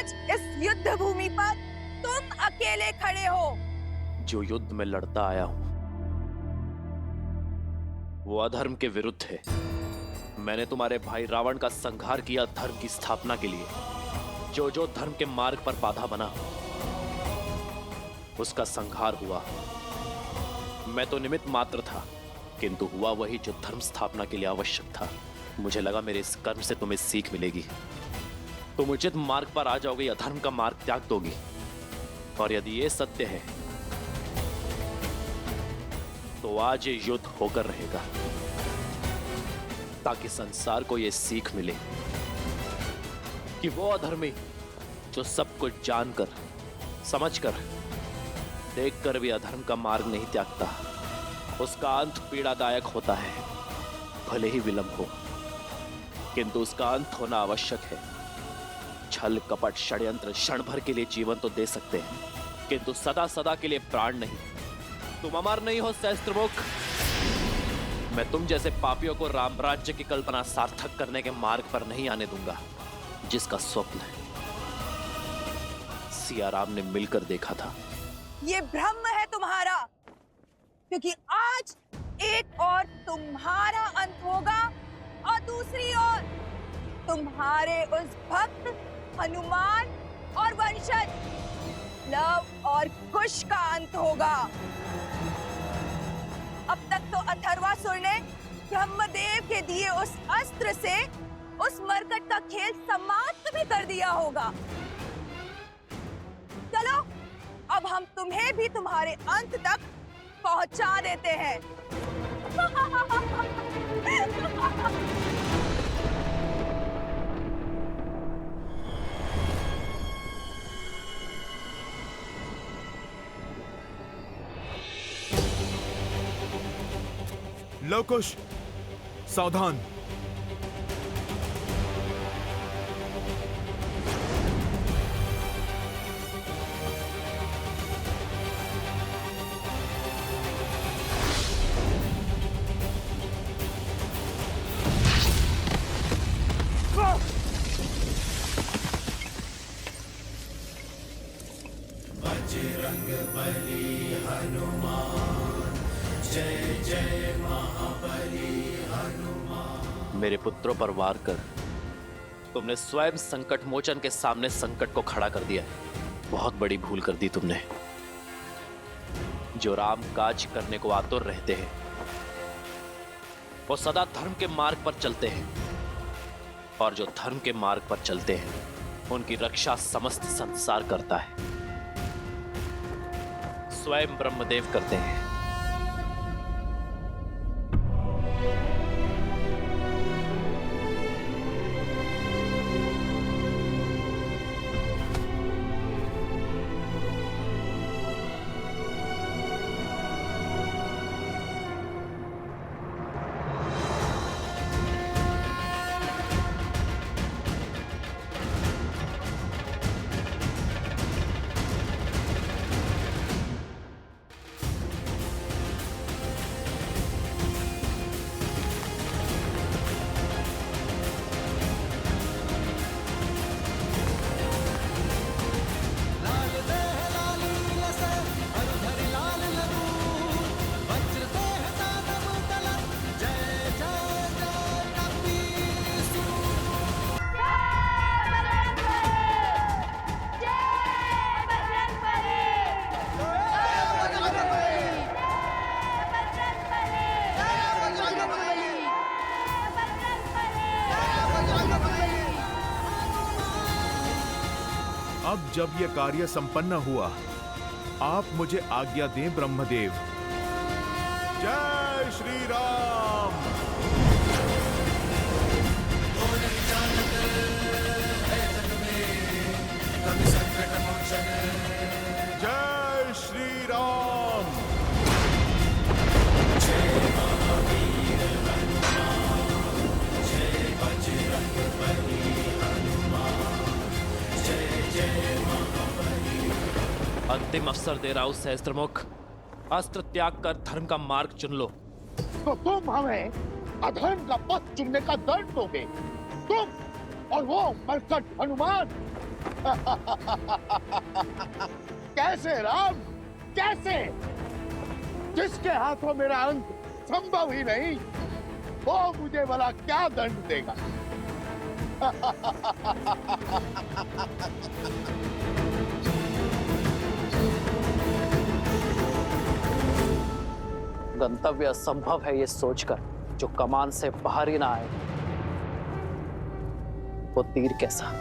आज इस युद्ध भूमि पर तुम अकेले खड़े हो। जो युद्ध में लड़ता आया हूं वो अधर्म के विरुद्ध है। मैंने तुम्हारे भाई रावण का संहार किया धर्म की स्थापना के लिए। जो जो धर्म के मार्ग पर बाधा बना उसका संहार हुआ। मैं तो निमित्त मात्र था, किंतु हुआ वही जो धर्म स्थापना के लिए आवश्यक था। मुझे लगा मेरे इस कर्म से तुम्हें सीख मिलेगी, तुम उचित मार्ग पर आ जाओगे, अधर्म का मार्ग त्याग दोगी। और यदि ये सत्य है तो आज ये युद्ध होकर रहेगा, ताकि संसार को यह सीख मिले कि वो अधर्मी जो सब कुछ जानकर, समझकर, देखकर भी अधर्म का मार्ग नहीं त्यागता, उसका अंत पीड़ादायक होता है। भले ही विलंब हो, किंतु उसका अंत होना आवश्यक है। छल कपट षड्यंत्र क्षण भर के लिए जीवन तो दे सकते हैं, किंतु सदा सदा के लिए प्राण नहीं। तुम अमर नहीं हो सहस्त्रमुख। मैं तुम जैसे पापियों को राम राज्य की कल्पना सार्थक करने के मार्ग पर नहीं आने दूंगा, जिसका स्वप्न सिया राम ने मिलकर देखा था। ये भ्रम है तुम्हारा, क्योंकि आज एक और तुम्हारा अंत होगा और दूसरी ओर तुम्हारे उस भक्त हनुमान और वंशज लव और कुश का अंत होगा। अब तक तो अथर्वासुर ने ब्रह्मदेव के दिए उस अस्त्र से उस मरकट का खेल समाप्त भी कर दिया होगा। चलो अब हम तुम्हें भी तुम्हारे अंत तक पहुंचा देते हैं। लव कुश, सावधान। बजरंग बली हनुमान, जय जय महाबली हनुमान। मेरे पुत्रों पर वार कर तुमने स्वयं संकट मोचन के सामने संकट को खड़ा कर दिया। बहुत बड़ी भूल कर दी तुमने। जो राम काज करने को आतुर रहते हैं वो सदा धर्म के मार्ग पर चलते हैं, और जो धर्म के मार्ग पर चलते हैं उनकी रक्षा समस्त संसार करता है, स्वयं ब्रह्मदेव करते हैं। अब जब यह कार्य संपन्न हुआ, आप मुझे आज्ञा दें ब्रह्मदेव। जय श्री राम। जय श्री राम। जय महावीर हनुमान, जय बजरंग बली हनुमान, जय जय महाबली। अंतिम अवसर दे रहा हूं सहस्त्रमुख, अस्त्र त्याग कर धर्म का मार्ग चुन लो। तो तुम हमें अधर्म का पथ चुनने का दंड दोगे? तुम और वो मरकट हनुमान? कैसे राम, कैसे? जिसके हाथों मेरा अंत संभव ही नहीं, वो मुझे भला क्या दंड देगा? गंतव्य असंभव है ये सोचकर जो कमान से बाहर ही ना आए, वो तीर कैसा?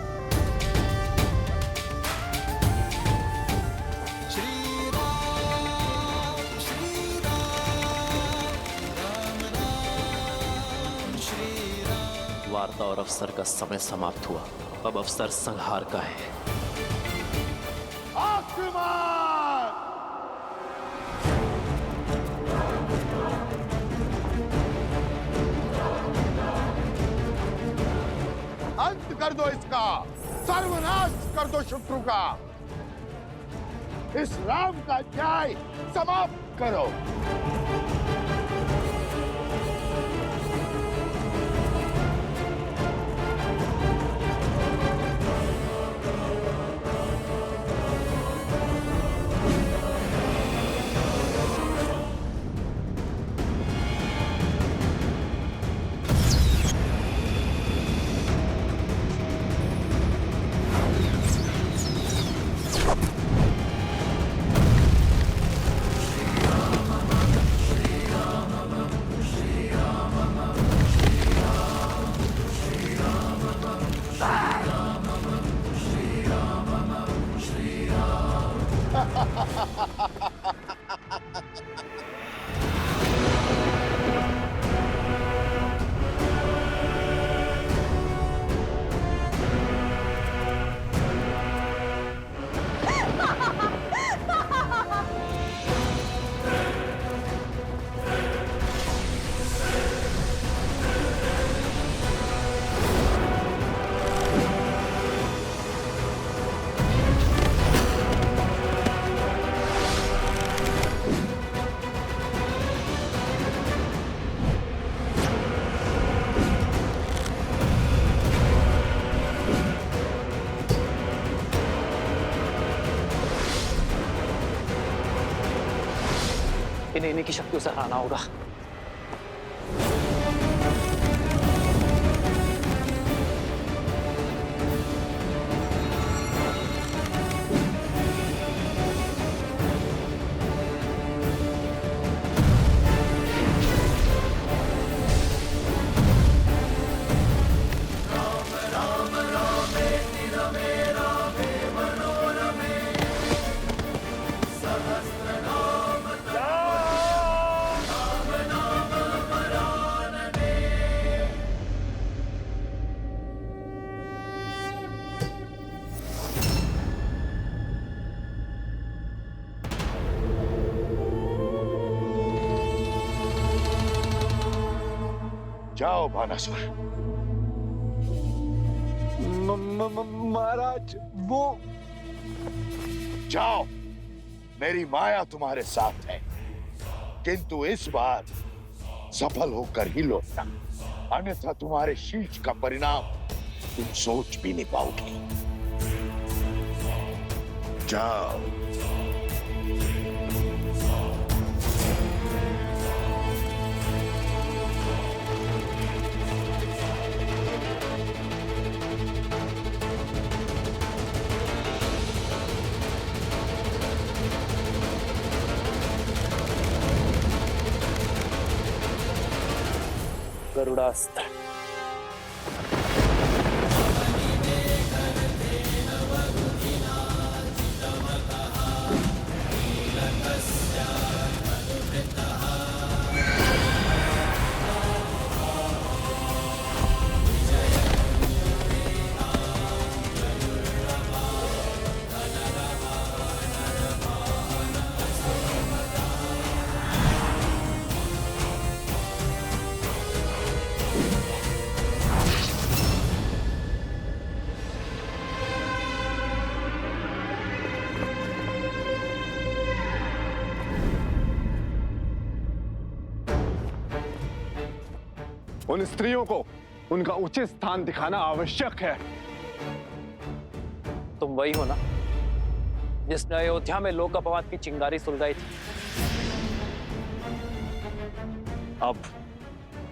वार्ता और अवसर का समय समाप्त हुआ। अब अवसर संहार का है। आक्रमण! अंत कर दो इसका, सर्वनाश कर दो शत्रु का। इस राम का न्याय समाप्त करो। इन्हें इन्हीं की शक्तियों से हराना होगा। जाओ भानासुर। महाराज वो जाओ, मेरी माया तुम्हारे साथ है, किंतु इस बार सफल होकर ही लौटना, अन्यथा तुम्हारे शीश का परिणाम तुम सोच भी नहीं पाओगे। जाओ। गरुड़ास्त्र। उन स्त्रियों को उनका उचित स्थान दिखाना आवश्यक है। तुम वही हो ना जिसने अयोध्या में लोक अपवाद की चिंगारी सुलगाई थी। अब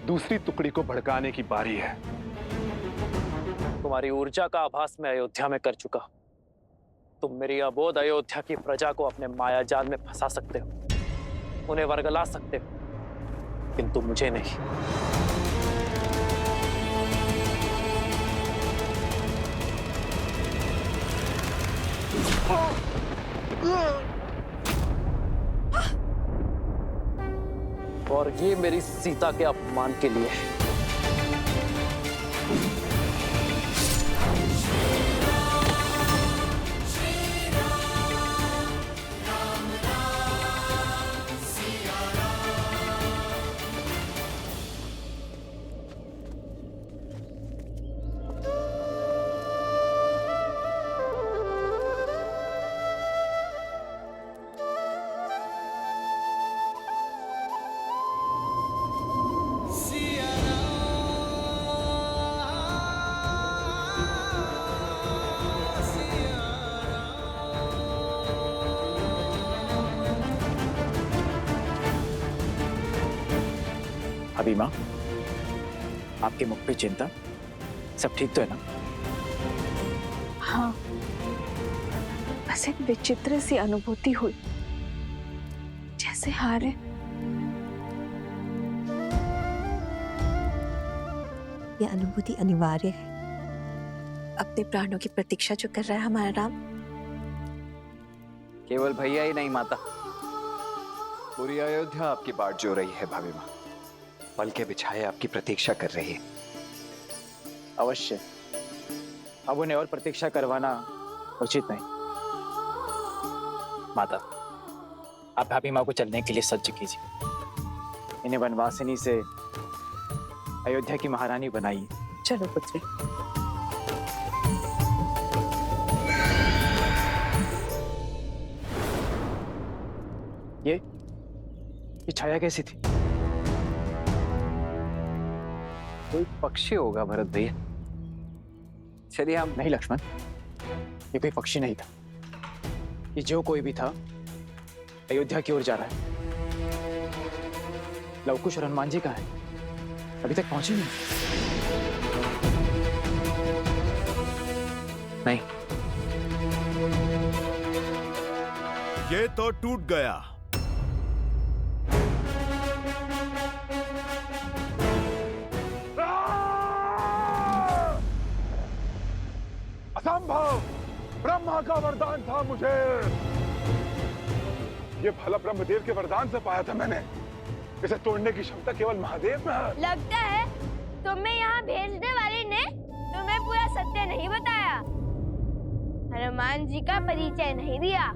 दूसरी टुकड़ी को भड़काने की बारी है। तुम्हारी ऊर्जा का आभास मैं अयोध्या में कर चुका। तुम मेरी अबोध अयोध्या की प्रजा को अपने मायाजाल में फंसा सकते हो, उन्हें वर्गला सकते हो, किंतु मुझे नहीं। और ये मेरी सीता के अपमान के लिए है। अभी माँ, आपके मुख पे चिंता, सब ठीक तो है ना? हाँ, बस एक विचित्र सी अनुभूति हुई, जैसे हारे। यह अनुभूति अनिवार्य है। अपने प्राणों की प्रतीक्षा जो कर रहा है हमारा राम। केवल भैया ही नहीं माता, पूरी अयोध्या आपकी बाट जो रही है भाभी माँ। पल के बिछाए आपकी प्रतीक्षा कर रही है। अवश्य, अब उन्हें और प्रतीक्षा करवाना उचित नहीं। माता, आप भाभी माँ को चलने के लिए सज्ज कीजिए। इन्हें वनवासिनी से अयोध्या की महारानी बनाइए। चलो पुत्री। ये छाया कैसी थी? कोई पक्षी होगा भरत भैया। चलिए हम। नहीं लक्ष्मण, ये कोई पक्षी नहीं था। ये जो कोई भी था अयोध्या की ओर जा रहा है। लवकुश और हनुमान जी कहाँ है? अभी तक पहुंचे नहीं। ये तो टूट गया। असंभव! ब्रह्मा का वरदान था मुझे। ये भला ब्रह्मदेव के वरदान से पाया था मैंने। इसे तोड़ने की क्षमता केवल महादेव में है। लगता है तुम्हें यहाँ भेजने वाली ने तुम्हें पूरा सत्य नहीं बताया, हनुमान जी का परिचय नहीं दिया।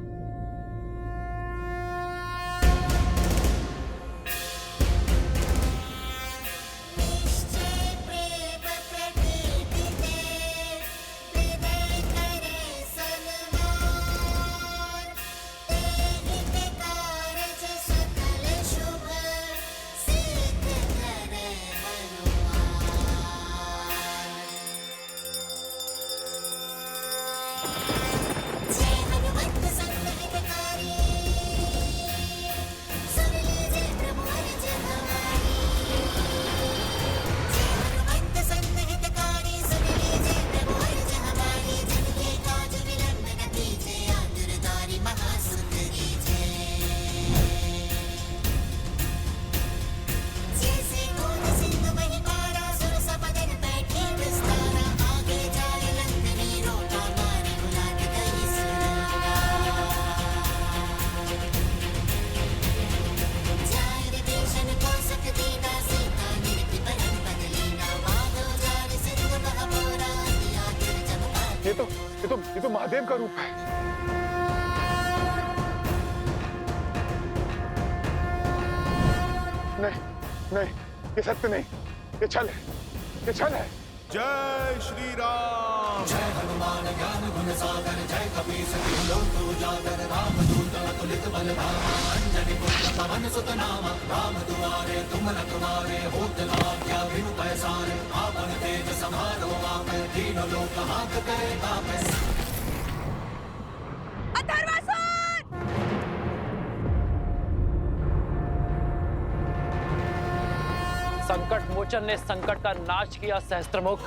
ये तो महादेव का रूप है। नहीं नहीं, ये सत्य नहीं, ये छल है, ये छल है। जय श्री राम। जय हनुमान ज्ञान गुण सागर, जय कपीस तिहु लोक उजागर, रामदूत अतुलित बल धामा, अंजनी पुत्र पवन सुत नामा, राम दुआरे तुम रखवारे, होत न आज्ञा बिनु पैसारे, आपन तेज समारो आपै, तीनों लोक हाथ करे तापै। संकट मोचन ने संकट का नाश किया सहस्त्रमुख।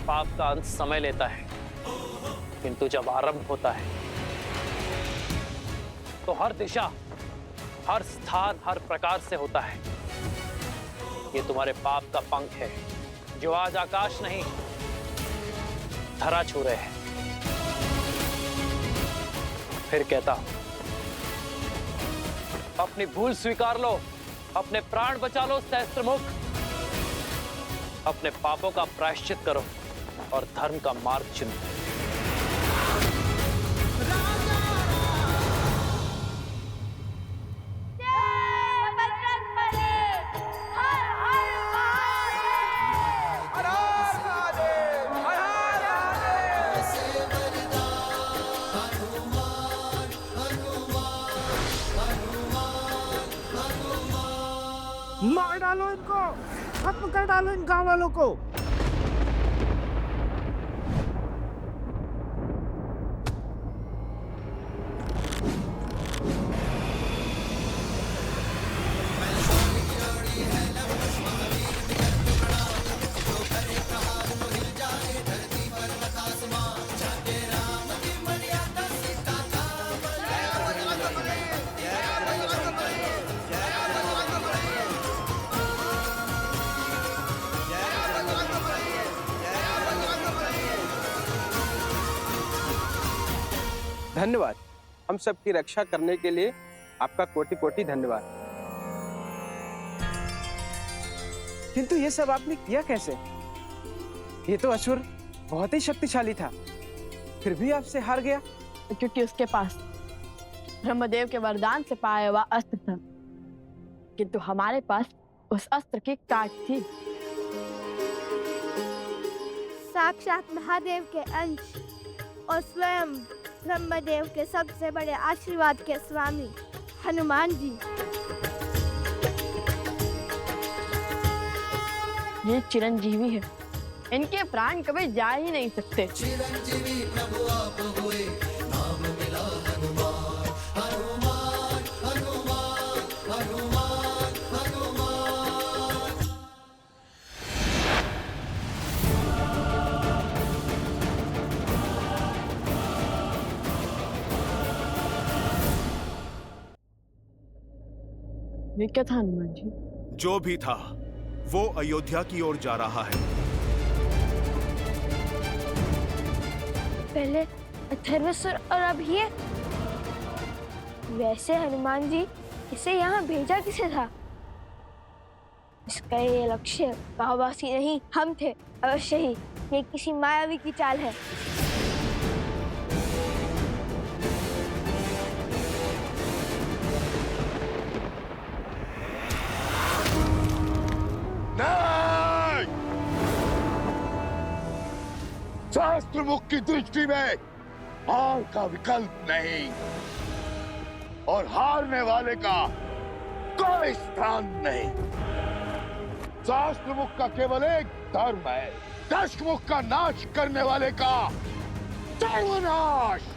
पाप का अंत समय लेता है, किंतु जब आरंभ होता है तो हर दिशा, हर स्थान, हर प्रकार से होता है। ये तुम्हारे पाप का पंख है जो आज आकाश नहीं धरा छू रहे हैं। फिर कहता हूं, अपनी भूल स्वीकार लो, अपने प्राण बचा लो सहस्त्रमुख। अपने पापों का प्रायश्चित करो और धर्म का मार्ग चुनो। मार डालो इनको, खत्म कर डालो इन गांव वालों को। धन्यवाद। हम सबकी रक्षा करने के लिए आपका कोटि कोटि धन्यवाद। किंतु ये सब आपने किया कैसे? ये तो असुर बहुत ही शक्तिशाली था, फिर भी आपसे हार गया। क्योंकि उसके पास ब्रह्मदेव के वरदान से पाया हुआ अस्त्र था, किंतु हमारे पास उस अस्त्र की काट थी। साक्षात महादेव के अंश और स्वयं ब्रह्मदेव के सबसे बड़े आशीर्वाद के स्वामी हनुमान जी। ये चिरंजीवी है, इनके प्राण कभी जा ही नहीं सकते। चिरंजीवी प्रभु आप हुए, नाम मिला हनुमान, हनुमान हनुमान हनुमान हनुमान। ये क्या था हनुमान जी? जो भी था वो अयोध्या की ओर जा रहा है। पहले अथर्वसुर और अब ये। वैसे हनुमान जी इसे यहाँ भेजा किसे था? इसका ये लक्ष्य गांववासी नहीं हम थे अवश्य ही। ये किसी मायावी की चाल है। नहीं! सहस्त्रमुख की दृष्टि में हार का विकल्प नहीं और हारने वाले का कोई स्थान नहीं। सहस्त्रमुख का केवल एक धर्म है, दशमुख का नाश करने वाले का सर्वनाश।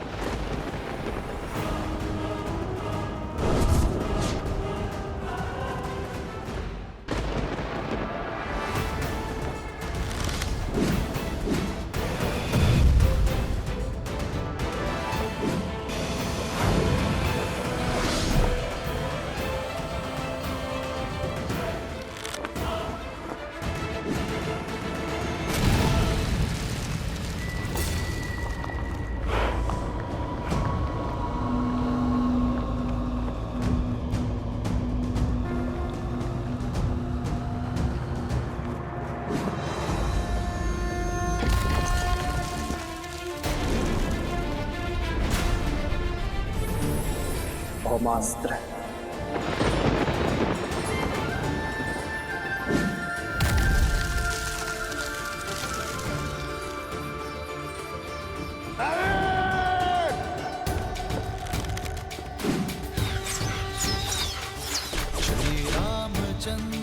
ब्रह्मास्त्र। श्री रामचंद्र